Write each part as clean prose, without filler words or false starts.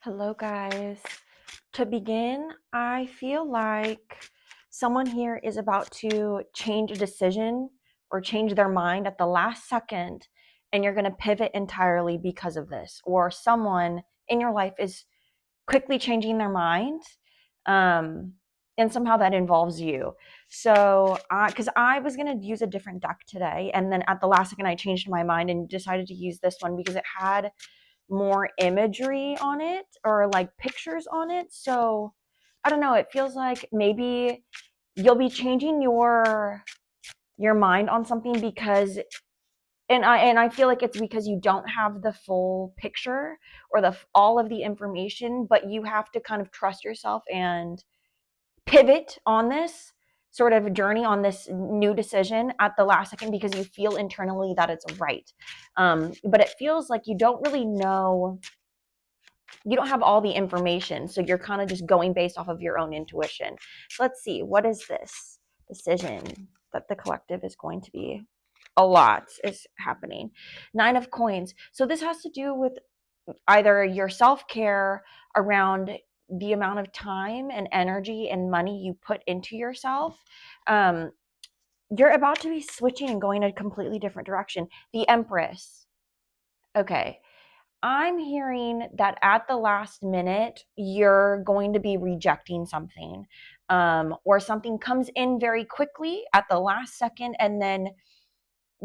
Hello, guys. To begin, I feel like someone here is about to change a decision or change their mind at the last second, and you're going to pivot entirely because of this. Or someone in your life is quickly changing their mind, um, and somehow that involves you. So, because I was going to use a different deck today, and then at the last second, I changed my mind and decided to use this one because it had more imagery on it or like pictures on it. So I don't know, it feels like maybe you'll be changing your mind on something because and I feel like it's because you don't have the full picture or the all of the information, but you have to kind of trust yourself and pivot on this sort of journey on this new decision at the last second because you feel internally that it's right. But it feels like you don't really know, you don't have all the information, so you're kind of just going based off of your own intuition. So let's see, what is this decision that the collective is going to be? A lot is happening. 9 of coins. So this has to do with either your self-care around the amount of time and energy and money you put into yourself. um, you're about to be switching and going a completely different direction. The Empress. Okay, I'm hearing that at the last minute, you're going to be rejecting something, or something comes in very quickly at the last second, and then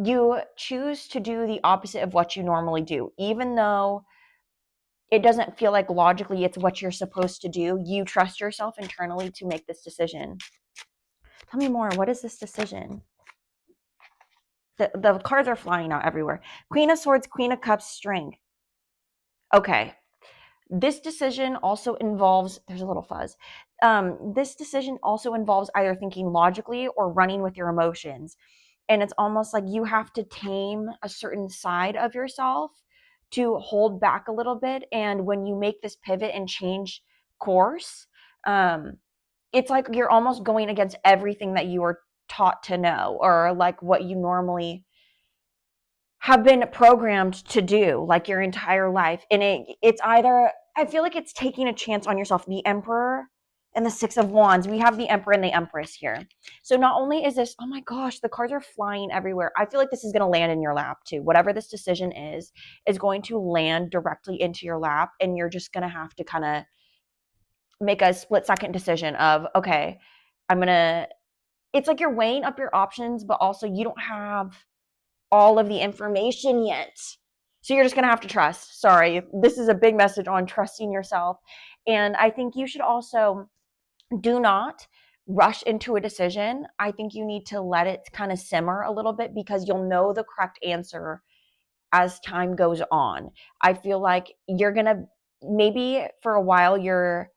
you choose to do the opposite of what you normally do. Even though it doesn't feel like logically it's what you're supposed to do, you trust yourself internally to make this decision. Tell me more. What is this decision? The cards are flying out everywhere. Queen of Swords, Queen of Cups, Strength. Okay, this decision also involves, there's a little fuzz. This decision also involves either thinking logically or running with your emotions. And it's almost like you have to tame a certain side of yourself to hold back a little bit. And when you make this pivot and change course, it's like you're almost going against everything that you were taught to know, or like what you normally have been programmed to do like your entire life. And it's either, I feel like it's taking a chance on yourself. The Emperor and the Six of Wands. We have the Emperor and the Empress here. So not only is this, oh my gosh, the cards are flying everywhere. I feel like this is going to land in your lap too. Whatever this decision is going to land directly into your lap, and you're just going to have to kind of make a split second decision of, okay, I'm going to, it's like you're weighing up your options, but also you don't have all of the information yet. So you're just going to have to trust. Sorry, this is a big message on trusting yourself. And I think you should also do not rush into a decision. I think you need to let it kind of simmer a little bit because you'll know the correct answer as time goes on. I feel like you're going to, maybe for a while you're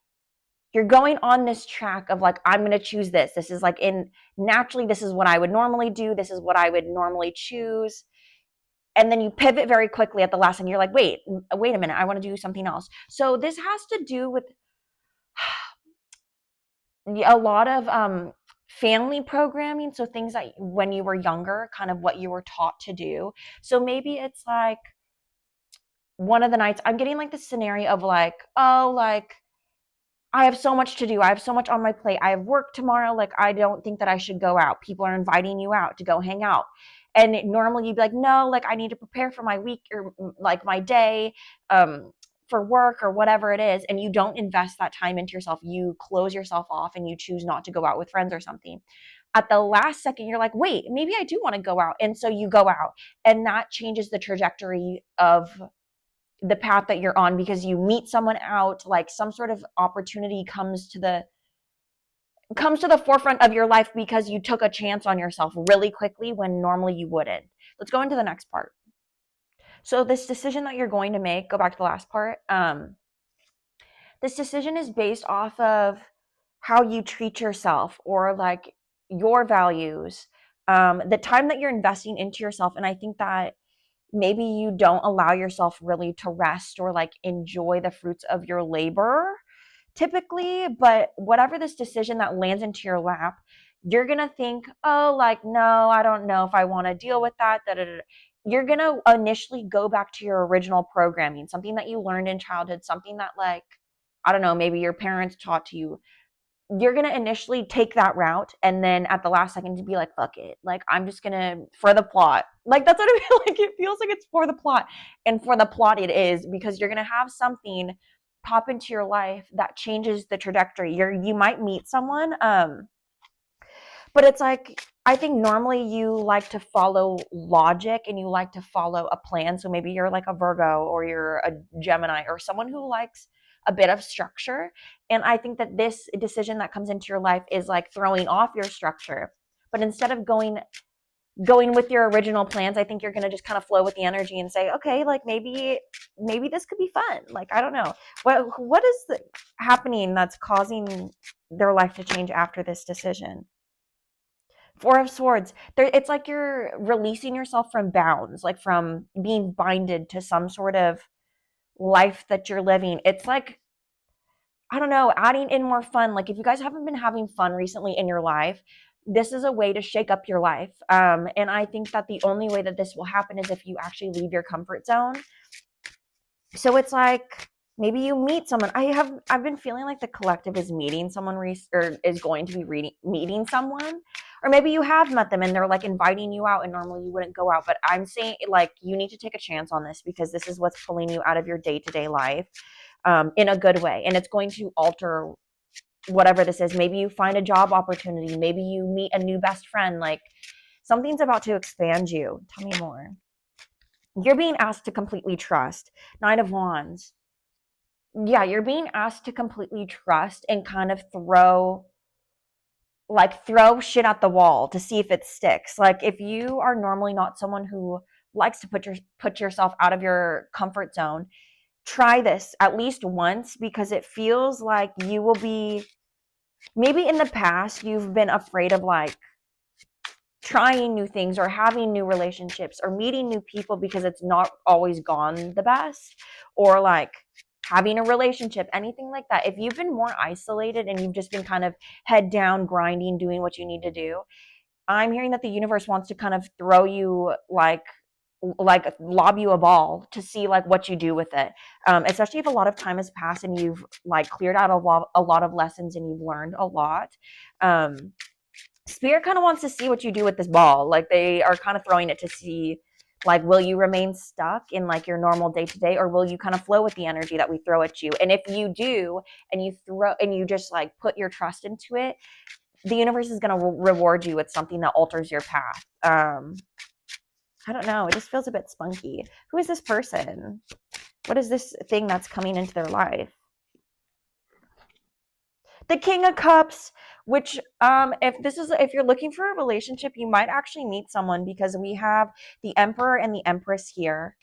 going on this track of like, I'm going to choose this. This is like, in naturally, this is what I would normally do. This is what I would normally choose. And then you pivot very quickly at the last and you're like, wait a minute, I want to do something else. So this has to do with a lot of family programming. So things that when you were younger, kind of what you were taught to do. So maybe it's like one of the nights I'm getting like this scenario of like, oh, like I have so much to do. I have so much on my plate. I have work tomorrow. Like, I don't think that I should go out. People are inviting you out to go hang out. And normally you'd be like, no, like I need to prepare for my week or like my day, for work or whatever it is. And you don't invest that time into yourself. You close yourself off and you choose not to go out with friends or something. At the last second, you're like, wait, maybe I do want to go out. And so you go out, and that changes the trajectory of the path that you're on because you meet someone out, like some sort of opportunity comes to the forefront of your life because you took a chance on yourself really quickly when normally you wouldn't. Let's go into the next part. So this decision that you're going to make, go back to the last part. This decision is based off of how you treat yourself, or like your values, the time that you're investing into yourself. And I think that maybe you don't allow yourself really to rest or like enjoy the fruits of your labor typically. But whatever this decision that lands into your lap, you're going to think, oh, like, no, I don't know if I want to deal with that. Da, da, da. you're going to initially go back to your original programming, something that you learned in childhood, something that, like, I don't know, maybe your parents taught to you. You're going to initially take that route, and then at the last second to be like, fuck it. Like, I'm just going to, for the plot. Like, that's what I feel like. It feels like it's for the plot. And for the plot it is, because you're going to have something pop into your life that changes the trajectory. You might meet someone, but it's like, I think normally you like to follow logic and you like to follow a plan. So maybe you're like a Virgo, or you're a Gemini, or someone who likes a bit of structure. And I think that this decision that comes into your life is like throwing off your structure. But instead of going with your original plans, I think you're going to just kind of flow with the energy and say, okay, like maybe this could be fun. Like, I don't know. What is happening that's causing their life to change after this decision? Four of Swords. It's like you're releasing yourself from bounds, like from being binded to some sort of life that you're living. It's like, I don't know, adding in more fun. Like, if you guys haven't been having fun recently in your life, this is a way to shake up your life. And I think that the only way that this will happen is if you actually leave your comfort zone. So it's like, maybe you meet someone. I've been feeling like the collective is meeting someone, or is going to be meeting someone, or maybe you have met them and they're like inviting you out, and normally you wouldn't go out. But I'm saying, like, you need to take a chance on this, because this is what's pulling you out of your day-to-day life, in a good way, and it's going to alter whatever this is. Maybe you find a job opportunity. Maybe you meet a new best friend. Like, something's about to expand you. Tell me more. You're being asked to completely trust. Knight of Wands. Yeah, you're being asked to completely trust and kind of throw shit at the wall to see if it sticks. Like, if you are normally not someone who likes to put yourself out of your comfort zone, try this at least once, because it feels like you will be, maybe in the past you've been afraid of like trying new things or having new relationships or meeting new people because it's not always gone the best, or like having a relationship, anything like that. If you've been more isolated and you've just been kind of head down, grinding, doing what you need to do, I'm hearing that the universe wants to kind of throw you like lob you a ball to see like what you do with it, especially if a lot of time has passed and you've like cleared out a lot of lessons and you've learned a lot. Spirit kind of wants to see what you do with this ball. Like, they are kind of throwing it to see, like, will you remain stuck in like your normal day to day, or will you kind of flow with the energy that we throw at you? And if you do, and you just like put your trust into it, the universe is going to reward you with something that alters your path. I don't know. It just feels a bit spunky. Who is this person? What is this thing that's coming into their life? The King of Cups, which if you're looking for a relationship, you might actually meet someone, because we have the Emperor and the Empress here.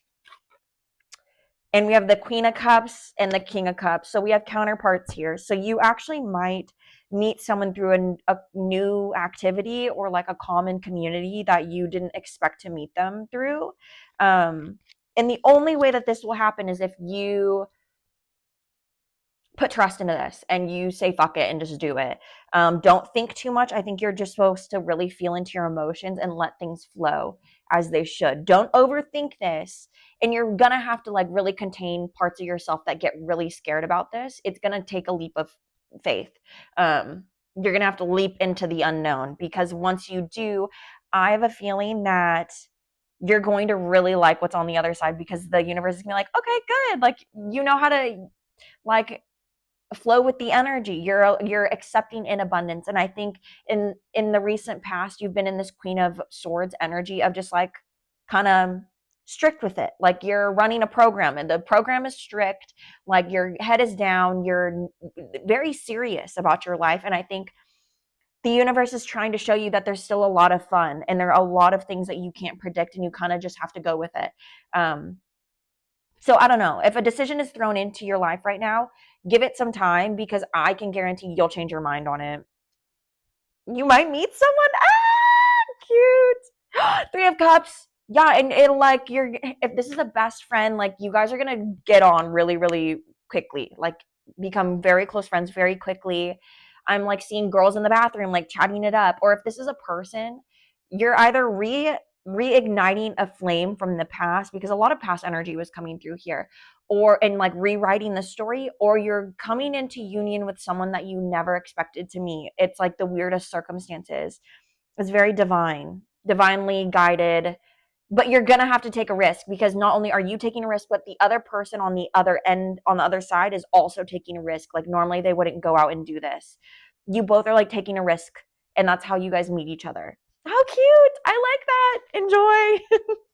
And we have the Queen of Cups and the King of Cups. So we have counterparts here. So you actually might meet someone through a new activity, or like a common community that you didn't expect to meet them through. And the only way that this will happen is if you put trust into this and you say fuck it and just do it. Don't think too much. I think you're just supposed to really feel into your emotions and let things flow as they should. Don't overthink this. And you're gonna have to like really contain parts of yourself that get really scared about this. It's gonna take a leap of faith. You're gonna have to leap into the unknown, because once you do, I have a feeling that you're going to really like what's on the other side, because the universe is gonna be like, okay, good. Like, you know how to like flow with the energy. You're accepting in abundance. And I think in the recent past, you've been in this Queen of Swords energy of just like kind of strict with it. Like, you're running a program and the program is strict, like your head is down, you're very serious about your life. And I think the universe is trying to show you that there's still a lot of fun, and there are a lot of things that you can't predict, and you kind of just have to go with it. So I don't know. If a decision is thrown into your life right now, give it some time, because I can guarantee you'll change your mind on it. You might meet someone. Cute. Three of Cups. Yeah, and it'll like if this is a best friend, like you guys are gonna get on really, really quickly. Like, become very close friends very quickly. I'm like seeing girls in the bathroom like chatting it up. Or if this is a person, you're either reigniting a flame from the past, because a lot of past energy was coming through here, or in like rewriting the story, or you're coming into union with someone that you never expected to meet. It's like the weirdest circumstances. It's very divine, divinely guided, but you're gonna have to take a risk, because not only are you taking a risk, but the other person on the other end, on the other side, is also taking a risk. Like normally they wouldn't go out and do this. You both are like taking a risk, and that's how you guys meet each other. How cute! I like that. Enjoy.